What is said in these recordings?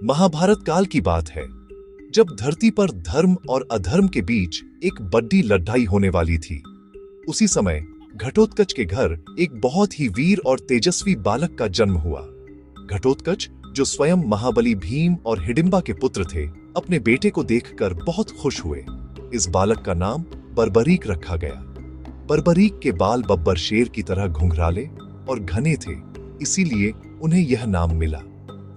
महाभारत काल की बात है, जब धरती पर धर्म और अधर्म के बीच एक बड़ी लड़ाई होने वाली थी। उसी समय घटोत्कच के घर एक बहुत ही वीर और तेजस्वी बालक का जन्म हुआ। घटोत्कच, जो स्वयं महाबली भीम और हिडिंबा के पुत्र थे, अपने बेटे को देखकर बहुत खुश हुए। इस बालक का नाम बर्बरीक रखा गया। बर्बरीक के बाल बब्बर शेर की तरह घुंघराले और घने थे, इसीलिए उन्हें यह नाम मिला।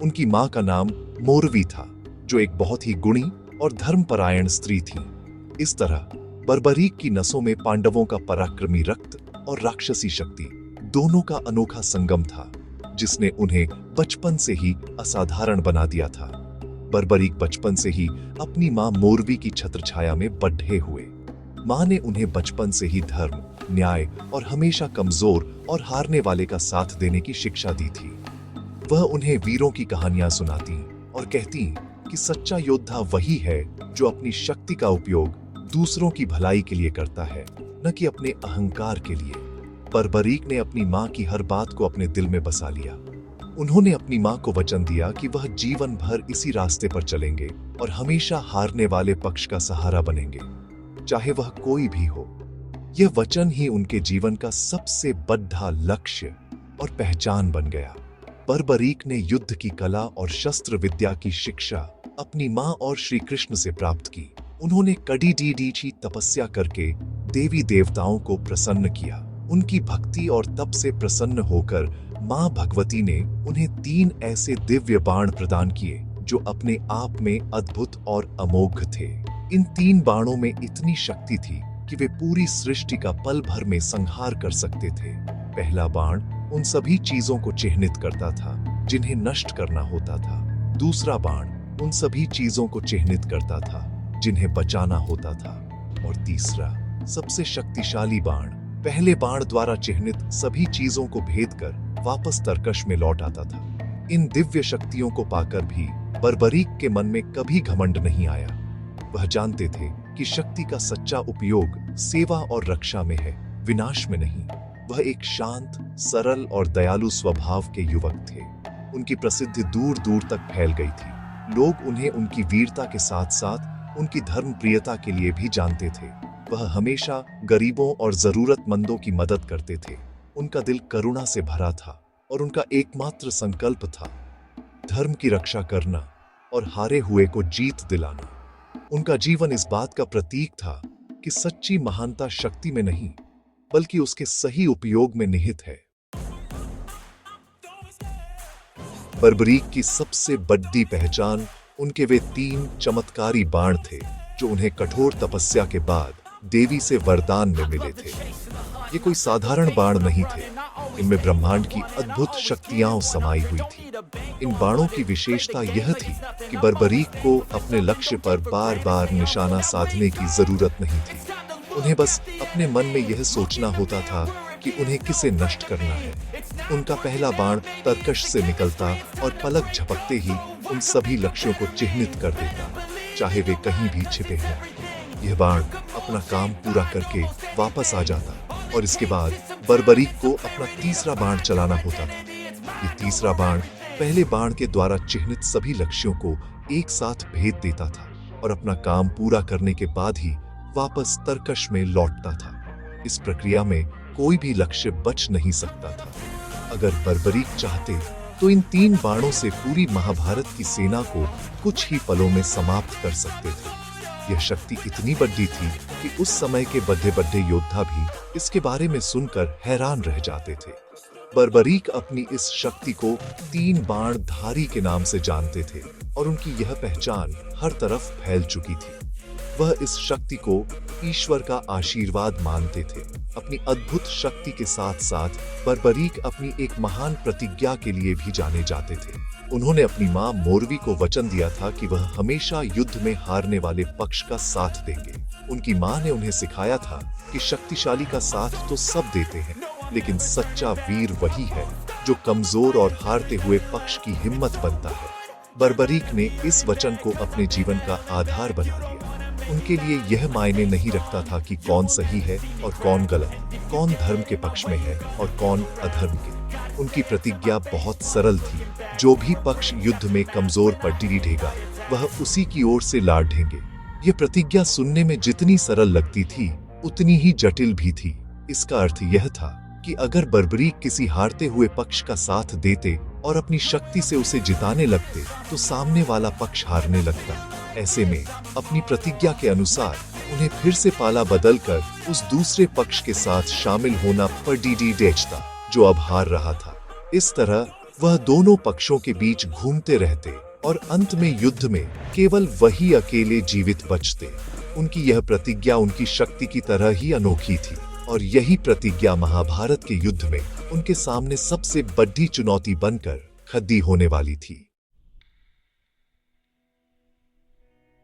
उनकी मां का नाम मोरवी था, जो एक बहुत ही गुणी और धर्मपरायण स्त्री थी। इस तरह बर्बरीक की नसों में पांडवों का पराक्रमी रक्त और राक्षसी शक्ति दोनों का अनोखा संगम था, जिसने उन्हें बचपन से ही असाधारण बना दिया था। बर्बरीक बचपन से ही अपनी मां मोरवी की छत्रछाया में बढ़े हुए। मां ने उन्हें बचपन से ही धर्म, न्याय और हमेशा कमजोर और हारने वाले का साथ देने की शिक्षा दी थी। वह उन्हें वीरों की कहानियां सुनाती और कहती कि सच्चा योद्धा वही है जो अपनी शक्ति का उपयोग दूसरों की भलाई के लिए करता है, न कि अपने अहंकार के लिए। बर्बरीक ने अपनी मां की हर बात को अपने दिल में बसा लिया। उन्होंने अपनी मां को वचन दिया कि वह जीवन भर इसी रास्ते पर चलेंगे और हमेशा हारने वाले पक्ष का सहारा बनेंगे, चाहे वह कोई भी हो। यह वचन ही उनके जीवन का सबसे बड़ा लक्ष्य और पहचान बन गया। बर्बरीक ने युद्ध की कला और शस्त्र विद्या की शिक्षा अपनी मां और श्री कृष्ण से प्राप्त की। उन्होंने कड़ी की तपस्या करके देवी देवताओं को प्रसन्न किया। उनकी भक्ति और तप से प्रसन्न होकर मां भगवती ने उन्हें 3 ऐसे दिव्य बाण प्रदान किए, जो अपने आप में अद्भुत और अमोघ थे। इन 3 बाणों में इतनी शक्ति थी कि वे पूरी सृष्टि का पल भर में संहार कर सकते थे। पहला बाण उन सभी चीजों को चिह्नित करता था जिन्हें नष्ट करना होता था। दूसरा बाण उन सभी चीजों को चिह्नित करता था जिन्हें बचाना होता था। और तीसरा, सबसे शक्तिशाली बाण, पहले बाण द्वारा चिह्नित सभी चीजों को भेद कर वापस तरकश में लौट आता था। इन दिव्य शक्तियों को पाकर भी बर्बरीक के मन में कभी घमंड नहीं आया। वह जानते थे कि शक्ति का सच्चा उपयोग सेवा और रक्षा में है, विनाश में नहीं। वह एक शांत, सरल और दयालु स्वभाव के युवक थे। उनकी प्रसिद्धि दूर दूर तक फैल गई थी। लोग उन्हें उनकी वीरता के साथ साथ उनकी धर्मप्रियता के लिए भी जानते थे। वह हमेशा गरीबों और जरूरतमंदों की मदद करते थे। उनका दिल करुणा से भरा था और उनका एकमात्र संकल्प था धर्म की रक्षा करना और हारे हुए को जीत दिलाना। उनका जीवन इस बात का प्रतीक था कि सच्ची महानता शक्ति में नहीं, बल्कि उसके सही उपयोग में निहित है। बर्बरीक की सबसे बड़ी पहचान उनके वे 3 चमत्कारी बाण थे, जो उन्हें कठोर तपस्या के बाद देवी से वरदान में मिले थे। ये कोई साधारण बाण नहीं थे, इनमें ब्रह्मांड की अद्भुत शक्तियां समाई हुई थी। इन बाणों की विशेषता यह थी कि बर्बरीक को अपने लक्ष्य पर बार बार निशाना साधने की जरूरत नहीं थी। उन्हें बस अपने मन में यह सोचना होता था कि उन्हें किसे नष्ट करना है। उनका पहला बाण तरकश से निकलता और पलक झपकते ही उन सभी लक्ष्यों को चिह्नित कर देता, चाहे वे कहीं भी छिपे हों। यह बाण अपना काम पूरा करके वापस आ जाता और इसके बाद बर्बरीक को अपना तीसरा बाण चलाना होता था। ये तीसरा बाण पहले बाण के द्वारा चिह्नित सभी लक्ष्यों को एक साथ भेद देता था और अपना काम पूरा करने के बाद ही वापस तरकश में लौटता था। इस प्रक्रिया में कोई भी लक्ष्य बच नहीं सकता था। अगर बर्बरीक चाहते तो इन 3 बाणों से पूरी महाभारत की सेना को कुछ ही पलों में समाप्त कर सकते थे। यह शक्ति इतनी बड़ी थी कि उस समय के बड़े बड़े योद्धा भी इसके बारे में सुनकर हैरान रह जाते थे। बर्बरीक अपनी इस शक्ति को 3 बाण धारी के नाम से जानते थे और उनकी यह पहचान हर तरफ फैल चुकी थी। वह इस शक्ति को ईश्वर का आशीर्वाद मानते थे। अपनी अद्भुत शक्ति के साथ साथ बर्बरीक अपनी एक महान प्रतिज्ञा के लिए भी जाने जाते थे। उन्होंने अपनी मां मोरवी को वचन दिया था कि वह हमेशा युद्ध में हारने वाले पक्ष का साथ देंगे। उनकी मां ने उन्हें सिखाया था कि शक्तिशाली का साथ तो सब देते हैं, लेकिन सच्चा वीर वही है जो कमजोर और हारते हुए पक्ष की हिम्मत बनता है। बर्बरीक ने इस वचन को अपने जीवन का आधार बना लिया। उनके लिए यह मायने नहीं रखता था कि कौन सही है और कौन गलत, कौन धर्म के पक्ष में है और कौन अधर्म के। उनकी प्रतिज्ञा बहुत सरल थी, जो भी पक्ष युद्ध में कमजोर पड़ेगा वह उसी की ओर से लड़ेंगे। ये प्रतिज्ञा सुनने में जितनी सरल लगती थी उतनी ही जटिल भी थी। इसका अर्थ यह था कि अगर बर्बरीक किसी हारते हुए पक्ष का साथ देते और अपनी शक्ति से उसे जिताने लगते तो सामने वाला पक्ष हारने लगता। ऐसे में अपनी प्रतिज्ञा के अनुसार उन्हें फिर से पाला बदलकर उस दूसरे पक्ष के साथ शामिल होना पड़ता जो अब हार रहा था। इस तरह वह दोनों पक्षों के बीच घूमते रहते और अंत में युद्ध में केवल वही अकेले जीवित बचते। उनकी यह प्रतिज्ञा उनकी शक्ति की तरह ही अनोखी थी और यही प्रतिज्ञा महाभारत के युद्ध में उनके सामने सबसे बड़ी चुनौती बनकर खड़ी होने वाली थी।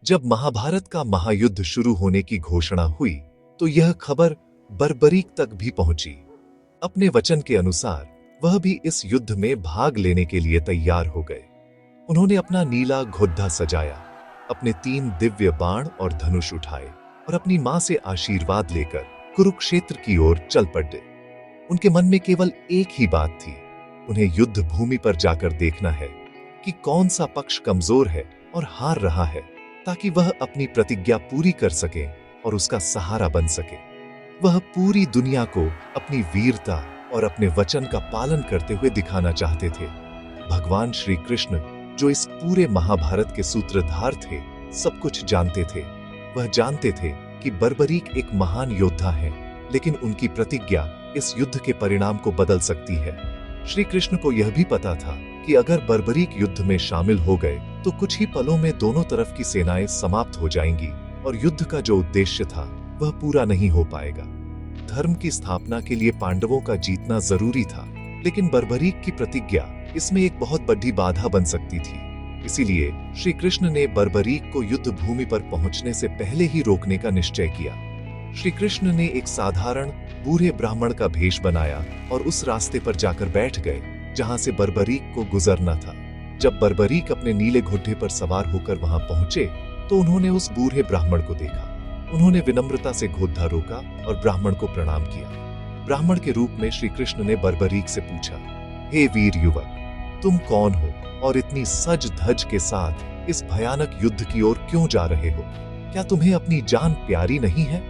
जब महाभारत का महायुद्ध शुरू होने की घोषणा हुई तो यह खबर बर्बरीक तक भी पहुंची। अपने वचन के अनुसार वह भी इस युद्ध में भाग लेने के लिए तैयार हो गए। उन्होंने अपना नीला घोड़ा सजाया, अपने 3 दिव्य बाण और धनुष उठाए और अपनी मां से आशीर्वाद लेकर कुरुक्षेत्र की ओर चल पड़े। उनके मन में केवल एक ही बात थी, उन्हें युद्ध भूमि पर जाकर देखना है कि कौन सा पक्ष कमजोर है और हार रहा है, ताकि वह अपनी प्रतिज्ञा पूरी कर सके और उसका सहारा बन सके। वह पूरी दुनिया को अपनी वीरता और अपने वचन का पालन करते हुए दिखाना चाहते थे। भगवान श्री कृष्ण, जो इस पूरे महाभारत के सूत्रधार थे, सब कुछ जानते थे। वह जानते थे कि बर्बरीक एक महान योद्धा है, लेकिन उनकी प्रतिज्ञा इस युद्ध के परिणाम को बदल सकती है। श्री कृष्ण को यह भी पता था कि अगर बर्बरीक युद्ध में शामिल हो गए तो कुछ ही पलों में दोनों तरफ की सेनाएं समाप्त हो जाएंगी और युद्ध का जो उद्देश्य था वह पूरा नहीं हो पाएगा। धर्म की स्थापना के लिए पांडवों का जीतना जरूरी था, लेकिन बर्बरीक की प्रतिज्ञा इसमें एक बहुत बड़ी बाधा बन सकती थी। इसीलिए श्री कृष्ण ने बर्बरीक को युद्ध भूमि पर पहुंचने से पहले ही रोकने का निश्चय किया। श्री कृष्ण ने एक साधारण बूढ़े ब्राह्मण का भेष बनाया और उस रास्ते पर जाकर बैठ गए जहां से बर्बरीक को गुजरना था। जब बर्बरीक अपने नीले घोड़े पर सवार होकर वहां पहुंचे तो उन्होंने उस बूढ़े ब्राह्मण को देखा। उन्होंने विनम्रता से घोड़ा रोका और ब्राह्मण को प्रणाम किया। ब्राह्मण के रूप में श्री कृष्ण ने बर्बरीक से पूछा, हे वीर युवक, तुम कौन हो और इतनी सज धज के साथ इस भयानक युद्ध की ओर क्यों जा रहे हो? क्या तुम्हें अपनी जान प्यारी नहीं है?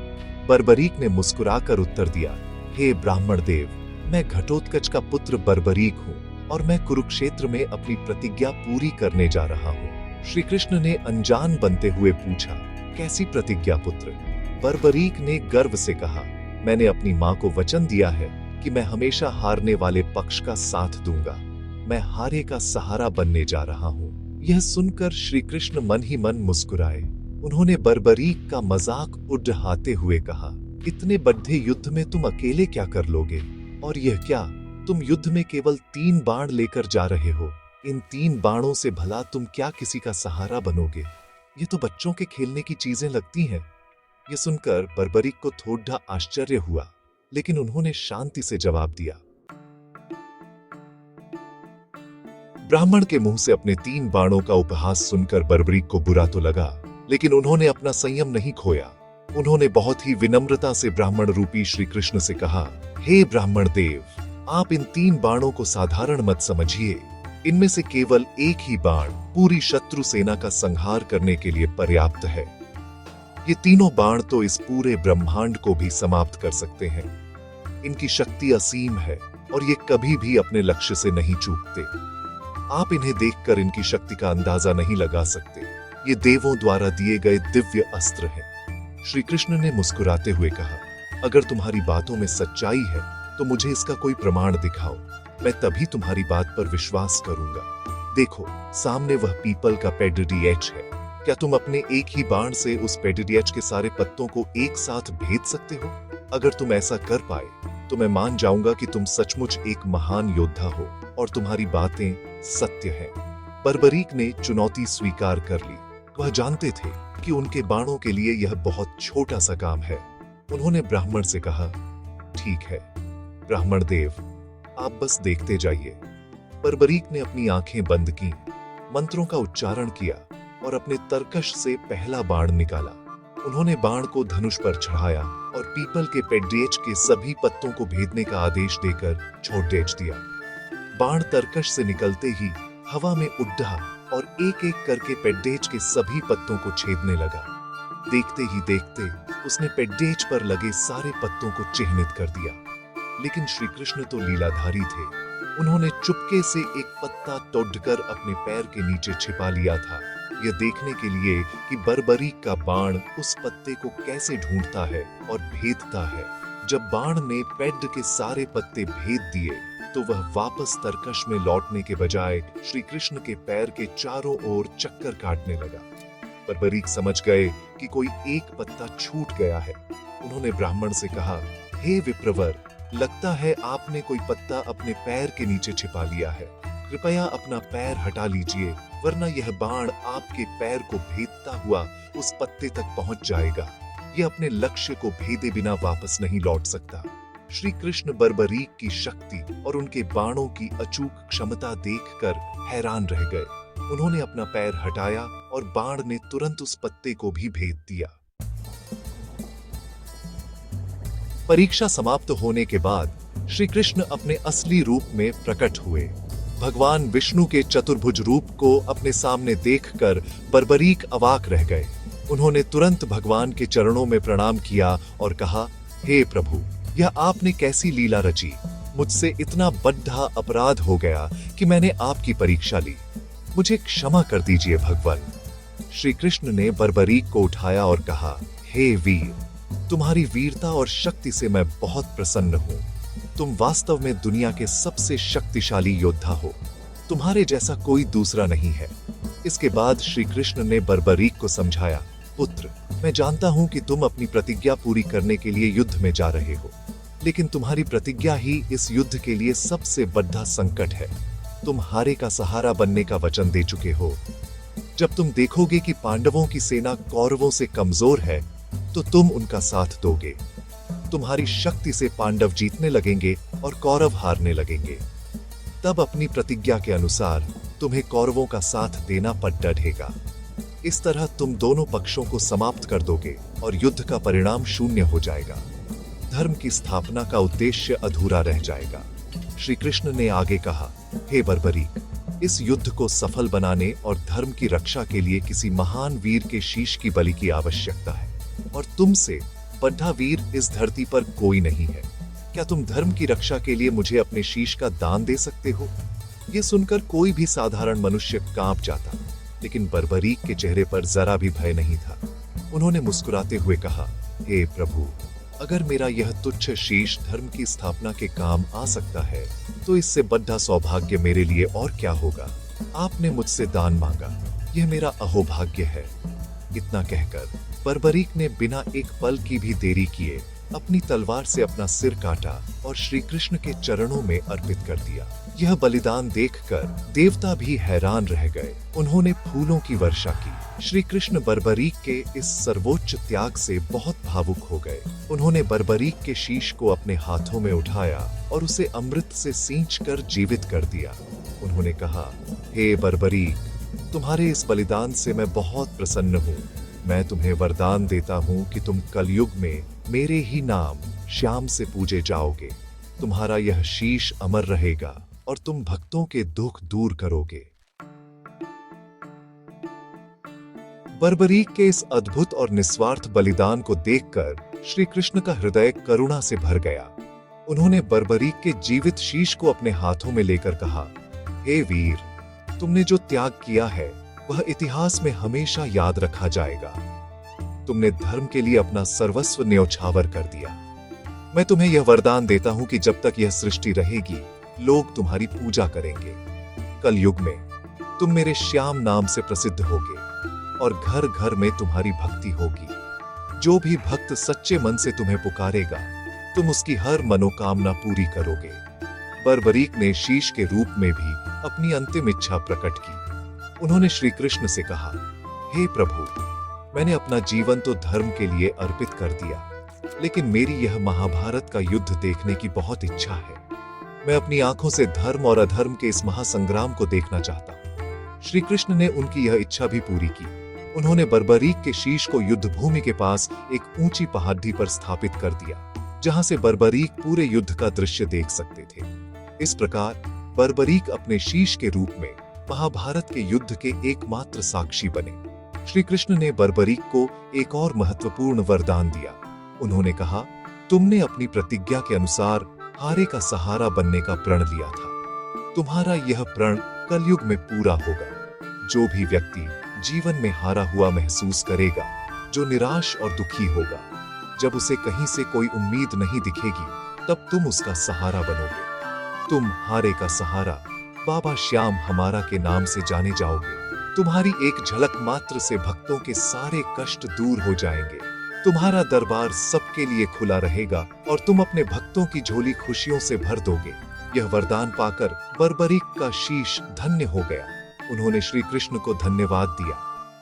बर्बरीक ने मुस्कुराकर उत्तर दिया, हे ब्राह्मण देव, मैं घटोत्कच का पुत्र बर्बरीक हूँ और मैं कुरुक्षेत्र में अपनी प्रतिज्ञा पूरी करने जा रहा हूँ। श्री कृष्ण ने अनजान बनते हुए पूछा, कैसी प्रतिज्ञा पुत्र? बर्बरीक ने गर्व से कहा, मैंने अपनी मां को वचन दिया है कि मैं हमेशा हारने वाले पक्ष का साथ दूंगा। मैं हारे का सहारा बनने जा रहा हूँ। यह सुनकर श्री कृष्ण मन ही मन मुस्कुराए। उन्होंने बर्बरीक का मजाक उड़ाते हुए कहा, इतने बड़े युद्ध में तुम अकेले क्या कर लोगे? और यह क्या, तुम युद्ध में केवल 3 बाण लेकर जा रहे हो? इन 3 बाणों से भला तुम क्या किसी का सहारा बनोगे? ये तो बच्चों के खेलने की चीजें लगती हैं। यह सुनकर बर्बरीक को थोड़ा आश्चर्य हुआ, लेकिन उन्होंने शांति से जवाब दिया। ब्राह्मण के मुंह से अपने 3 बाणों का उपहास सुनकर बर्बरीक को बुरा तो लगा, लेकिन उन्होंने अपना संयम नहीं खोया। उन्होंने बहुत ही विनम्रता से ब्राह्मण रूपी श्री कृष्ण से कहा, हे ब्राह्मण देव, आप इन 3 बाणों को साधारण मत समझिए। इनमें से केवल एक ही बाण पूरी शत्रु सेना का संहार करने के लिए पर्याप्त है। ये तीनों बाण तो इस पूरे ब्रह्मांड को भी समाप्त कर सकते हैं। इनकी शक्ति असीम है और ये कभी भी अपने लक्ष्य से नहीं चूकते। आप इन्हें देखकर इनकी शक्ति का अंदाजा नहीं लगा सकते। ये देवों द्वारा दिए गए दिव्य अस्त्र हैं। श्री कृष्ण ने मुस्कुराते हुए कहा, अगर तुम्हारी बातों में सच्चाई है तो मुझे इसका कोई प्रमाण दिखाओ, मैं तभी तुम्हारी बात पर विश्वास करूंगा। देखो, सामने वह पीपल का पेडडीएच है। क्या तुम अपने एक ही बाण से उस पेडडीएच के सारे पत्तों को एक साथ भेद सकते हो? अगर तुम ऐसा कर पाए तो मैं मान जाऊंगा कि तुम सचमुच एक महान योद्धा हो और तुम्हारी बातें सत्य हैं। बर्बरीक ने चुनौती स्वीकार कर ली। वह जानते थे कि उनके बाणों के लिए यह बहुत छोटा सा काम है। उन्होंने ब्राह्मण से कहा, ठीक है ब्राह्मण देव, आप बस देखते जाइए। बर्बरीक ने अपनी आंखें बंद की, मंत्रों का उच्चारण किया और अपने तरकश से पहला बाण निकाला। उन्होंने बाण को धनुष पर चढ़ाया और पीपल के पेडडीएच के सभी पत्तों को भेदने का आदेश देकर छोड़ दिया। बाण तरकश से निकलते ही हवा में उड्डा और एक एक करके पेड्डेज के सभी पत्तों को छेदने लगा। देखते ही देखते उसने पेड्डेज पर लगे सारे पत्तों को चिह्नित कर दिया। लेकिन श्री कृष्ण तो लीलाधारी थे। उन्होंने चुपके से एक पत्ता तोड़कर अपने पैर के नीचे छिपा लिया था, यह देखने के लिए कि बर्बरीक का बाण उस पत्ते को कैसे ढूंढता है और भेदता है। जब बाण ने पेड के सारे पत्ते भेद दिए तो वह वापस तरकश में लौटने के बजाय श्री कृष्ण के पैर के चारों ओर चक्कर काटने लगा। बर्बरीक समझ गए कि कोई एक पत्ता छूट गया है। उन्होंने ब्राह्मण से कहा, हे विप्रवर, लगता है आपने कोई पत्ता अपने पैर के नीचे छिपा लिया है। कृपया अपना पैर हटा लीजिए, वरना यह बाण आपके पैर को भेदता हुआ उस पत्ते तक पहुंच जाएगा। यह अपने लक्ष्य को भेदे बिना वापस नहीं लौट सकता। श्री कृष्ण बर्बरीक की शक्ति और उनके बाणों की अचूक क्षमता देखकर हैरान रह गए। उन्होंने अपना पैर हटाया और बाण ने तुरंत उस पत्ते को भी भेद दिया। परीक्षा समाप्त होने के बाद श्री कृष्ण अपने असली रूप में प्रकट हुए। भगवान विष्णु के चतुर्भुज रूप को अपने सामने देखकर बर्बरीक अवाक रह गए। उन्होंने तुरंत भगवान के चरणों में प्रणाम किया और कहा, हे प्रभु, यह आपने कैसी लीला रची। मुझसे इतना बड़ा अपराध हो गया कि मैंने आपकी परीक्षा ली। मुझे क्षमा कर दीजिए भगवान। श्री कृष्ण ने बर्बरीक को उठाया और कहा, हे वीर, तुम्हारी वीरता और शक्ति से मैं बहुत प्रसन्न हूं। तुम वास्तव में दुनिया के सबसे शक्तिशाली योद्धा हो। तुम्हारे जैसा कोई दूसरा नहीं है। इसके बाद श्री कृष्ण ने बर्बरीक को समझाया, पुत्र, मैं जानता हूं कि तुम अपनी प्रतिज्ञा पूरी करने के लिए युद्ध में जा रहे हो, लेकिन तुम्हारी प्रतिज्ञा ही इस युद्ध के लिए सबसे बड़ा संकट है। तुम हारे का सहारा बनने का वचन दे चुके हो। जब तुम देखोगे कि पांडवों की सेना कौरवों से कमजोर है, तो तुम उनका साथ दोगे। तुम्हारी शक्ति से पांडव जीतने लगेंगे और कौरव हारने लगेंगे। तब अपनी प्रतिज्ञा के अनुसार तुम्हें कौरवों का साथ देना पड़ डरेगा। इस तरह तुम दोनों पक्षों को समाप्त कर दोगे और युद्ध का परिणाम शून्य हो जाएगा। धर्म की स्थापना का उद्देश्य अधूरा रह जाएगा। श्री कृष्ण ने आगे कहा, हे बर्बरीक, इस युद्ध को सफल बनाने और धर्म की रक्षा के लिए किसी महान वीर के शीश की बलि की आवश्यकता है, और तुमसे बड़ा वीर इस धरती पर कोई नहीं है। क्या तुम धर्म की रक्षा के लिए मुझे अपने शीश का दान दे सकते हो? यह सुनकर कोई भी साधारण मनुष्य कांप जाता, लेकिन बर्बरीक के चेहरे पर जरा भी भय नहीं था। उन्होंने मुस्कुराते हुए कहा, हे प्रभु, अगर मेरा यह तुच्छ शीश धर्म की स्थापना के काम आ सकता है, तो इससे बड़ा सौभाग्य मेरे लिए और क्या होगा। आपने मुझसे दान मांगा, यह मेरा अहोभाग्य है। इतना कहकर बर्बरीक ने बिना एक पल की भी देरी किए अपनी तलवार से अपना सिर काटा और श्री कृष्ण के चरणों में अर्पित कर दिया। यह बलिदान देखकर देवता भी हैरान रह गए। उन्होंने फूलों की वर्षा की। श्री कृष्ण बर्बरीक के इस सर्वोच्च त्याग से बहुत भावुक हो गए। उन्होंने बर्बरीक के शीश को अपने हाथों में उठाया और उसे अमृत से सींचकर जीवित कर दिया। उन्होंने कहा, हे बर्बरीक, तुम्हारे इस बलिदान से मैं बहुत प्रसन्न हूँ। मैं तुम्हें वरदान देता हूँ कि तुम कलयुग में मेरे ही नाम श्याम से पूजे जाओगे। तुम्हारा यह शीश अमर रहेगा और तुम भक्तों के दुख दूर करोगे। बर्बरीक के इस अद्भुत और निस्वार्थ बलिदान को देखकर श्री कृष्ण का हृदय करुणा से भर गया। उन्होंने बर्बरीक के जीवित शीश को अपने हाथों में लेकर कहा, हे वीर, तुमने जो त्याग किया है वह इतिहास में हमेशा याद रखा जाएगा। तुमने धर्म के लिए अपना सर्वस्व न्यौछावर कर दिया। मैं तुम्हें यह वरदान देता हूं कि जब तक यह सृष्टि रहेगी, लोग तुम्हारी पूजा करेंगे। कलयुग में तुम मेरे श्याम नाम से प्रसिद्ध होगे और घर घर में तुम्हारी भक्ति होगी। जो भी भक्त सच्चे मन से तुम्हें पुकारेगा, तुम उसकी हर मनोकामना पूरी करोगे। बर्बरीक ने शीश के रूप में भी अपनी अंतिम इच्छा प्रकट की। उन्होंने श्री कृष्ण से कहा, हे प्रभु, मैंने अपना जीवन तो धर्म के लिए अर्पित कर दिया, लेकिन मेरी यह महाभारत का युद्ध देखने की बहुत इच्छा है। मैं अपनी आंखों से धर्म और अधर्म के इस महासंग्राम को देखना चाहता हूं। श्री कृष्ण ने उनकी यह इच्छा भी पूरी की। उन्होंने बर्बरीक के शीश को युद्ध भूमि के पास एक ऊंची पहाड़ी पर स्थापित कर दिया, जहां से बर्बरीक पूरे युद्ध का दृश्य देख सकते थे। इस प्रकार बर्बरीक अपने शीश के रूप में महाभारत के युद्ध के एकमात्र साक्षी बने। श्री कृष्ण ने बर्बरीक को एक और महत्वपूर्ण वरदान दिया। उन्होंने कहा, तुमने अपनी प्रतिज्ञा के अनुसार हारे का सहारा बनने का प्रण लिया था। तुम्हारा यह प्रण कलयुग में पूरा होगा। जो भी व्यक्ति जीवन में हारा हुआ महसूस करेगा, जो निराश और दुखी होगा, जब उसे कहीं से कोई उम्मीद नहीं दिखेगी, तब तुम उसका सहारा बनोगे। तुम हारे का सहारा बाबा श्याम हमारा के नाम से जाने जाओगे। तुम्हारी एक झलक मात्र से भक्तों के सारे कष्ट दूर हो जाएंगे। तुम्हारा दरबार सबके लिए खुला रहेगा और तुम अपने भक्तों की झोली खुशियों से भर दोगे। यह वरदान पाकर बर्बरीक का शीश धन्य हो गया। उन्होंने श्री कृष्ण को धन्यवाद दिया।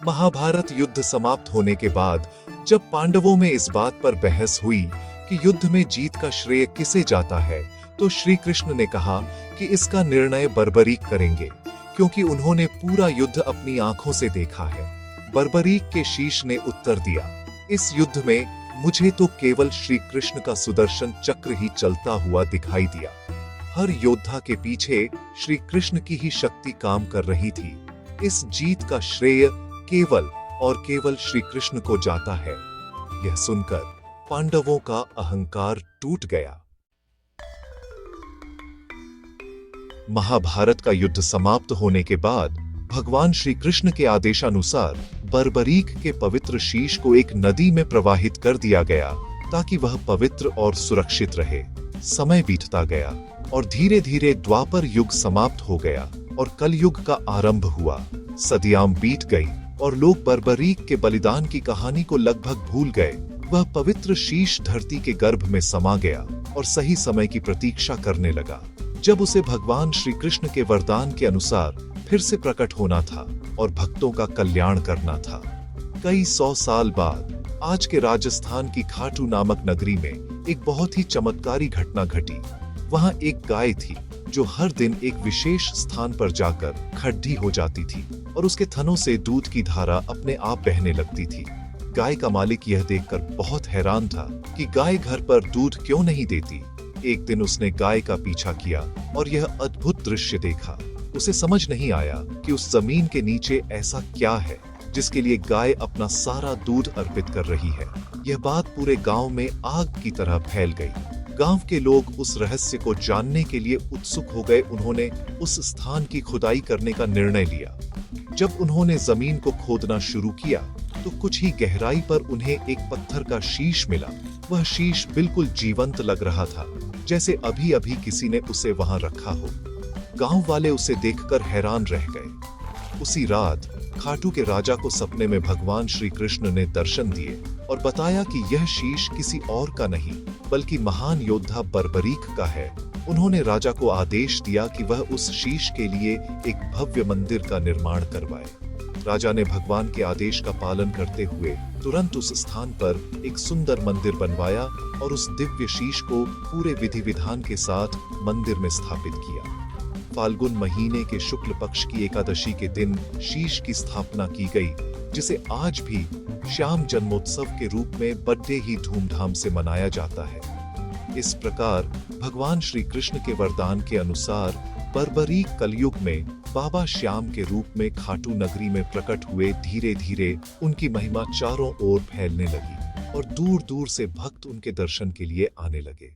महाभारत युद्ध समाप्त होने के बाद जब पांडवों में इस बात पर बहस हुई कि युद्ध में जीत का श्रेय किसे जाता है, तो श्री कृष्ण ने कहा कि इसका निर्णय बर्बरीक करेंगे, क्योंकि उन्होंने पूरा युद्ध अपनी आंखों से देखा है। बर्बरीक के शीश ने उत्तर दिया, इस युद्ध में मुझे तो केवल श्री कृष्ण का सुदर्शन चक्र ही चलता हुआ दिखाई दिया। हर योद्धा के पीछे श्री कृष्ण की ही शक्ति काम कर रही थी। इस जीत का श्रेय केवल और केवल श्री कृष्ण को जाता है। यह सुनकर पांडवों का अहंकार टूट गया। महाभारत का युद्ध समाप्त होने के बाद भगवान श्री कृष्ण के आदेशानुसार बर्बरीक के पवित्र शीश को एक नदी में प्रवाहित कर दिया गया, ताकि वह पवित्र और सुरक्षित रहे। समय बीतता गया और धीरे धीरे द्वापर युग समाप्त हो गया और कलयुग का आरंभ हुआ। सदियां बीत गई और लोग बर्बरीक के बलिदान की कहानी को लगभग भूल गए। वह पवित्र शीश धरती के गर्भ में समा गया और सही समय की प्रतीक्षा करने लगा, जब उसे भगवान श्री कृष्ण के वरदान के अनुसार फिर से प्रकट होना था और भक्तों का कल्याण करना था। कई 100 साल बाद आज के राजस्थान की खाटू नामक नगरी में एक बहुत ही चमत्कारी घटना घटी। वहां एक गाय थी जो हर दिन एक विशेष स्थान पर जाकर खड्डी हो जाती थी और उसके थनों से दूध की धारा अपने आप बहने लगती थी। गाय का मालिक यह देखकर बहुत हैरान था कि गाय घर पर दूध क्यों नहीं देती। एक दिन उसने गाय का पीछा किया और यह अद्भुत दृश्य देखा। उसे समझ नहीं आया कि उस जमीन के नीचे ऐसा क्या है जिसके लिए गाय अपना सारा दूध अर्पित कर रही है। यह बात पूरे गांव में आग की तरह फैल गई। गांव के लोग उस रहस्य को जानने के लिए उत्सुक हो गए। उन्होंने उस स्थान की खुदाई करने का निर्णय लिया। जब उन्होंने जमीन को खोदना शुरू किया तो कुछ ही गहराई पर उन्हें एक पत्थर का शीश मिला। वह शीश बिल्कुल जीवंत लग रहा था, जैसे अभी अभी किसी ने उसे वहां रखा हो। गांव वाले उसे देखकर हैरान रह गए। उसी रात खाटू के राजा को सपने में भगवान श्री कृष्ण ने दर्शन दिए और बताया कि यह शीश किसी और का नहीं बल्कि महान योद्धा बर्बरीक का है। उन्होंने राजा को आदेश दिया कि वह उस शीश के लिए एक भव्य मंदिर का निर्माण करवाए। राजा ने भगवान के आदेश का पालन करते हुए तुरंत उस स्थान पर एक सुंदर मंदिर बनवाया और उस दिव्य शीश को पूरे विधि विधान के साथ मंदिर में स्थापित किया। फाल्गुन महीने के शुक्ल पक्ष की एकादशी के दिन शीश की स्थापना की गई, जिसे आज भी श्याम जन्मोत्सव के रूप में बड़े ही धूमधाम से मनाया जाता है। इस प्रकार भगवान श्री कृष्ण के वरदान के अनुसार बर्बरीक कलयुग में बाबा श्याम के रूप में खाटू नगरी में प्रकट हुए। धीरे धीरे उनकी महिमा चारों ओर फैलने लगी और दूर दूर से भक्त उनके दर्शन के लिए आने लगे।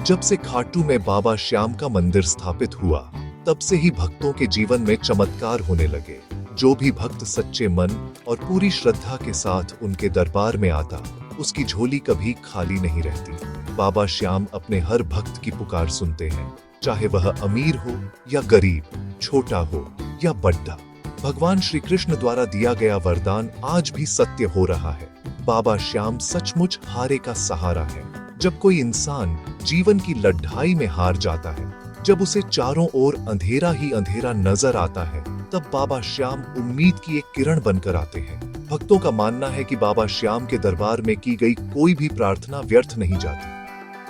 जब से खाटू में बाबा श्याम का मंदिर स्थापित हुआ, तब से ही भक्तों के जीवन में चमत्कार होने लगे। जो भी भक्त सच्चे मन और पूरी श्रद्धा के साथ उनके दरबार में आता, उसकी झोली कभी खाली नहीं रहती। बाबा श्याम अपने हर भक्त की पुकार सुनते हैं, चाहे वह अमीर हो या गरीब, छोटा हो या बड़ा। भगवान श्री कृष्ण द्वारा दिया गया वरदान आज भी सत्य हो रहा है। बाबा श्याम सचमुच हारे का सहारा है। जब कोई इंसान जीवन की लड़ाई में हार जाता है, जब उसे चारों ओर अंधेरा ही अंधेरा नजर आता है, तब बाबा श्याम उम्मीद की एक किरण बनकर आते हैं। भक्तों का मानना है कि बाबा श्याम के दरबार में की गई कोई भी प्रार्थना व्यर्थ नहीं जाती।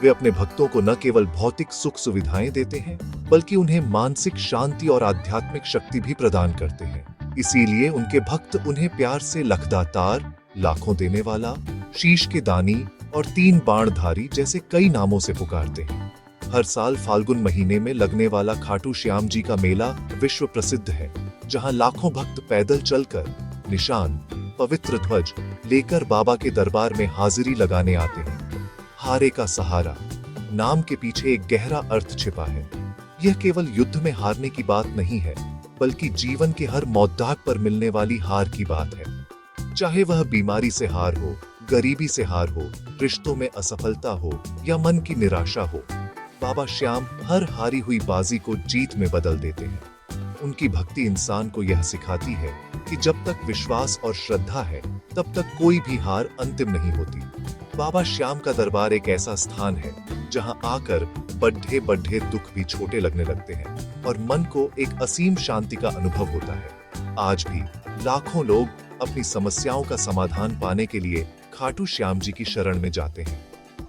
वे अपने भक्तों को न केवल भौतिक सुख सुविधाएं देते हैं, बल्कि उन्हें मानसिक शांति और आध्यात्मिक शक्ति भी प्रदान करते हैं। इसीलिए उनके भक्त उन्हें प्यार से लखदातार, लाखों देने वाला, शीश के दानी और 3 बाणधारी जैसे कई नामों से पुकारते हैं। हर साल फाल्गुन महीने में लगने वाला खाटू श्याम जी का मेला विश्व प्रसिद्ध है, जहां लाखों भक्त पैदल चलकर निशान, पवित्र ध्वज लेकर बाबा के दरबार में हाजिरी लगाने आते हैं। हारे का सहारा नाम के पीछे एक गहरा अर्थ छिपा है। यह केवल युद्ध में हारने की बात नहीं है, बल्कि जीवन के हर मौद्दाक पर मिलने वाली हार की बात है। चाहे वह बीमारी से हार हो, गरीबी से हार हो, रिश्तों में असफलता हो या मन की निराशा हो, बाबा श्याम हर हारी हुई बाजी को जीत में बदल देते हैं। उनकी भक्ति इंसान को यह सिखाती है कि जब तक विश्वास और श्रद्धा है, तब तक कोई भी हार अंतिम नहीं होती। बाबा श्याम का दरबार एक ऐसा स्थान है जहां आकर बड्ढे बड्ढे दुख भी छोटे लगने लगते हैं और मन को एक असीम शांति का अनुभव होता है। आज भी लाखों लोग अपनी समस्याओं का समाधान पाने के लिए खाटू श्याम जी की शरण में जाते हैं।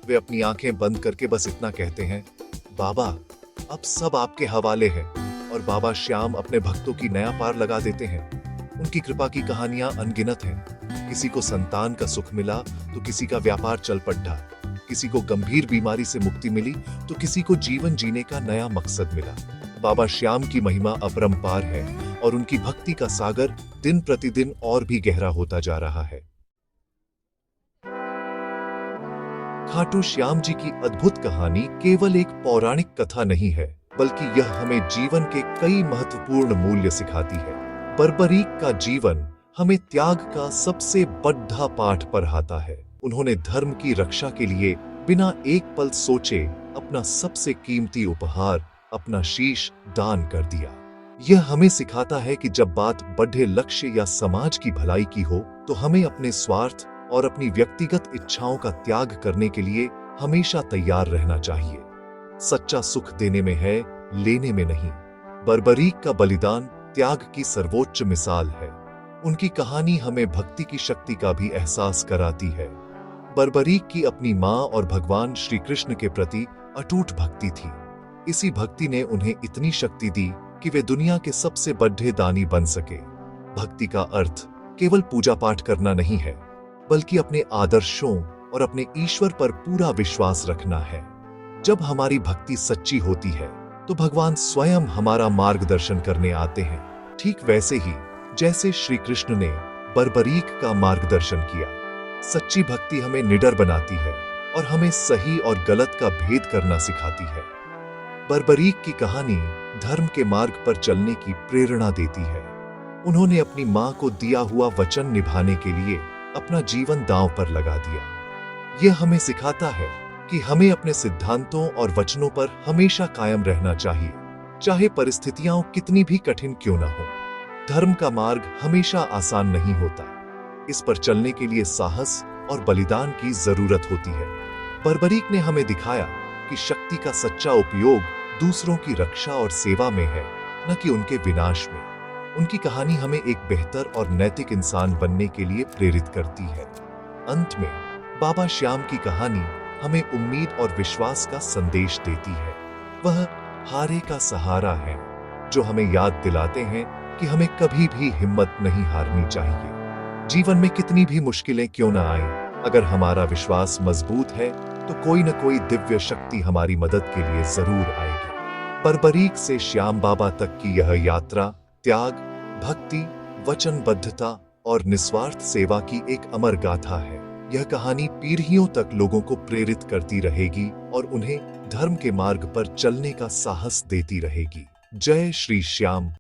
वे अपनी आंखें बंद करके बस इतना कहते हैं, बाबा अब सब आपके हवाले है, और बाबा श्याम अपने भक्तों की नया पार लगा देते हैं। उनकी कृपा की कहानियां अनगिनत हैं। किसी को संतान का सुख मिला तो किसी का व्यापार चल पड़ा, किसी को गंभीर बीमारी से मुक्ति मिली तो किसी को जीवन जीने का नया मकसद मिला। बाबा श्याम की महिमा अपरंपार है और उनकी भक्ति का सागर दिन प्रतिदिन और भी गहरा होता जा रहा है। खाटू श्याम जी की अद्भुत कहानी केवल एक पौराणिक कथा नहीं है, बल्कि यह हमें जीवन के कई महत्वपूर्ण मूल्य सिखाती है। बर्बरीक का जीवन हमें त्याग का सबसे बड़ा पाठ पढ़ाता है। उन्होंने धर्म की रक्षा के लिए बिना एक पल सोचे अपना सबसे कीमती उपहार, अपना शीश दान कर दिया। यह हमें सिखाता है कि जब बात बड़े लक्ष्य या समाज की भलाई की हो, तो हमें अपने स्वार्थ और अपनी व्यक्तिगत इच्छाओं का त्याग करने के लिए हमेशा तैयार रहना चाहिए। सच्चा सुख देने में है, लेने में नहीं। बर्बरीक का बलिदान त्याग की सर्वोच्च मिसाल है। उनकी कहानी हमें भक्ति की शक्ति का भी एहसास कराती है। बर्बरीक की अपनी मां और भगवान श्री कृष्ण के प्रति अटूट भक्ति थी। इसी भक्ति ने उन्हें इतनी शक्ति दी कि वे दुनिया के सबसे बड़े दानी बन सके। भक्ति का अर्थ केवल पूजा पाठ करना नहीं है, बल्कि अपने आदर्शों और अपने ईश्वर पर पूरा विश्वास रखना है। जब हमारी भक्ति सच्ची होती है, तो भगवान स्वयं हमारा मार्गदर्शन करने आते हैं, ठीक वैसे ही जैसे श्री कृष्ण ने बर्बरीक का मार्गदर्शन किया। सच्ची भक्ति हमें निडर बनाती है और हमें सही और गलत का भेद करना सिखाती है। बर्बरीक की कहानी धर्म के मार्ग पर चलने की प्रेरणा देती है। उन्होंने अपनी मां को दिया हुआ वचन निभाने के लिए अपना जीवन दांव पर लगा दिया। यह हमें सिखाता है कि हमें अपने सिद्धांतों और वचनों पर हमेशा कायम रहना चाहिए, चाहे परिस्थितियां कितनी भी कठिन क्यों न हो। धर्म का मार्ग हमेशा आसान नहीं होता। इस पर चलने के लिए साहस और बलिदान की जरूरत होती है। बर्बरीक ने हमें दिखाया कि शक्ति का सच्चा उपयोग दूसरों की रक्षा और सेवा में है, न कि उनके विनाश में। उनकी कहानी हमें एक बेहतर और नैतिक इंसान बनने के लिए प्रेरित करती है। अंत में बाबा श्याम की कहानी हमें उम्मीद और विश्वास का संदेश देती है। वह हारे का सहारा है, जो हमें याद दिलाते हैं कि हमें कभी भी हिम्मत नहीं हारनी चाहिए। जीवन में कितनी भी मुश्किलें क्यों न आए, अगर हमारा विश्वास मजबूत है तो कोई न कोई दिव्य शक्ति हमारी मदद के लिए जरूर आएगी। बर्बरीक से श्याम बाबा तक की यह यात्रा त्याग, भक्ति, वचनबद्धता और निस्वार्थ सेवा की एक अमर गाथा है। यह कहानी पीढ़ियों तक लोगों को प्रेरित करती रहेगी और उन्हें धर्म के मार्ग पर चलने का साहस देती रहेगी। जय श्री श्याम।